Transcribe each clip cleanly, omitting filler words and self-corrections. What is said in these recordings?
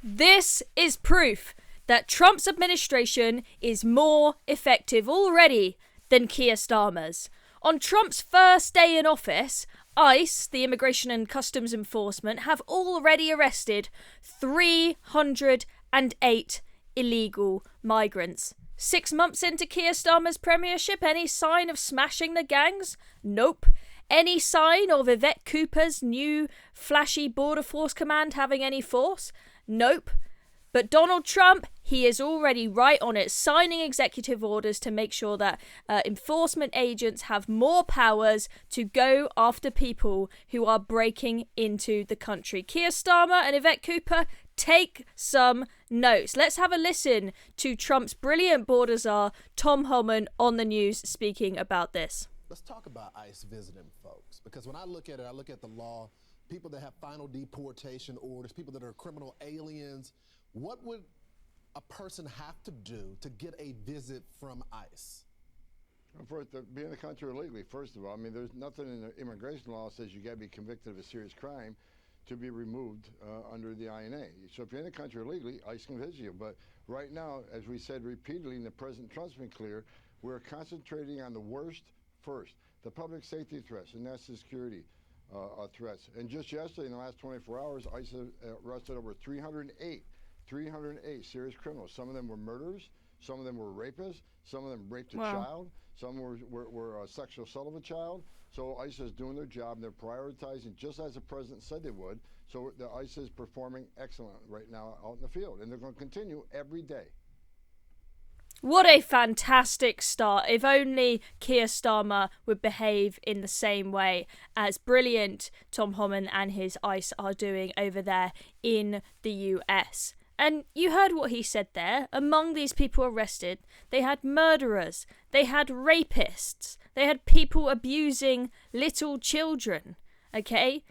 This is proof that Trump's administration is more effective already than Keir Starmer's. On Trump's first day in office, ICE, the Immigration and Customs Enforcement, have already arrested 308 illegal migrants. 6 months into Keir Starmer's premiership, any sign of smashing the gangs? Nope. Any sign of Yvette Cooper's new flashy border force command having any force? Nope. But Donald Trump, he is already right on it, signing executive orders to make sure that enforcement agents have more powers to go after people who are breaking into the country. Keir Starmer and Yvette Cooper, take some notes. Let's have a listen to Trump's brilliant border czar, Tom Homan, on the news speaking about this. Let's talk about ICE visiting folks, because when I look at it, I look at the law, people that have final deportation orders, people that are criminal aliens. What would a person have to do to get a visit from ICE? For it to be in the country illegally, first of all, I mean, there's nothing in the immigration law that says you got to be convicted of a serious crime to be removed under the INA. So if you're in the country illegally, ICE can visit you. But right now, as we said repeatedly, and the President Trump's been clear, we're concentrating on the worst first, the public safety threats and national security threats. And just yesterday, in the last 24 hours, ICE arrested over 308 serious criminals. Some of them were murderers, some of them were rapists, some of them raped a child, some were sexual assault of a child. So ICE is doing their job, and they're prioritizing just as the president said they would. So the ICE is performing excellent right now out in the field, and they're going to continue every day. What a fantastic start. If only Keir Starmer would behave in the same way as brilliant Tom Homan and his ICE are doing over there in the US. And you heard what he said there. Among these people arrested, they had murderers, they had rapists, they had people abusing little children, okay?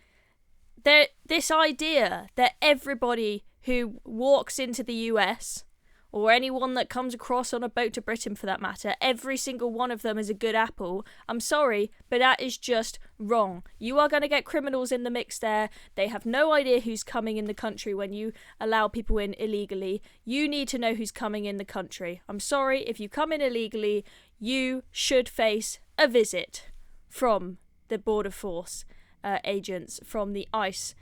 This idea that everybody who walks into the US, or anyone that comes across on a boat to Britain for that matter, every single one of them is a good apple. I'm sorry, but that is just wrong. You are going to get criminals in the mix there. They have no idea who's coming in the country when you allow people in illegally. You need to know who's coming in the country. I'm sorry, if you come in illegally, you should face a visit from the border force agents, from the ICE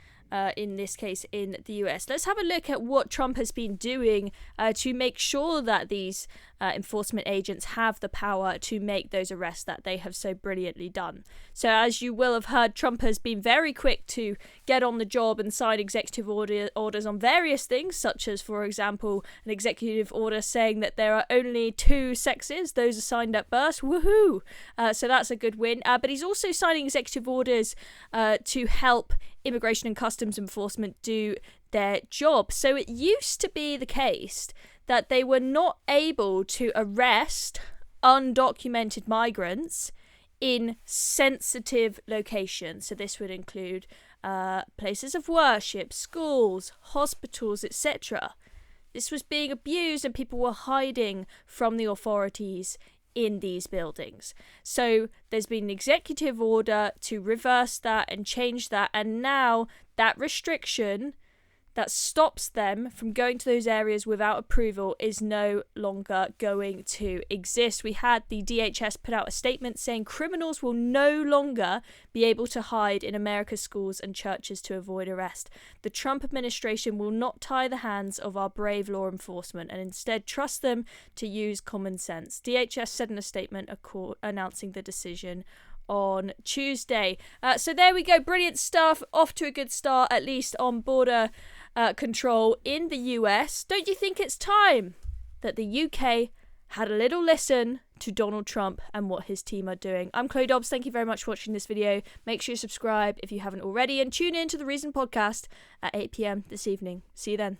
in this case in the US. Let's have a look at what Trump has been doing to make sure that these enforcement agents have the power to make those arrests that they have so brilliantly done. So as you will have heard, Trump has been very quick to get on the job and sign executive orders on various things, such as, for example, an executive order saying that there are only 2 sexes, those assigned at birth. Woohoo! So that's a good win. But he's also signing executive orders to help Immigration and Customs Enforcement do their job. So it used to be the case that they were not able to arrest undocumented migrants in sensitive locations. So this would include places of worship, schools, hospitals, etc. This was being abused and people were hiding from the authorities in these buildings. So there's been an executive order to reverse that and change that, and now that restriction that stops them from going to those areas without approval is no longer going to exist. We had the DHS put out a statement saying criminals will no longer be able to hide in America's schools and churches to avoid arrest. The Trump administration will not tie the hands of our brave law enforcement and instead trust them to use common sense. DHS said in a statement announcing the decision on Tuesday. So there we go. Brilliant stuff. Off to a good start, at least on border control in the US. Don't you think it's time that the UK had a little listen to Donald Trump and what his team are doing? I'm Chloe Dobbs. Thank you very much for watching this video. Make sure you subscribe if you haven't already, and tune in to the Reason podcast at 8 p.m. this evening. See you then.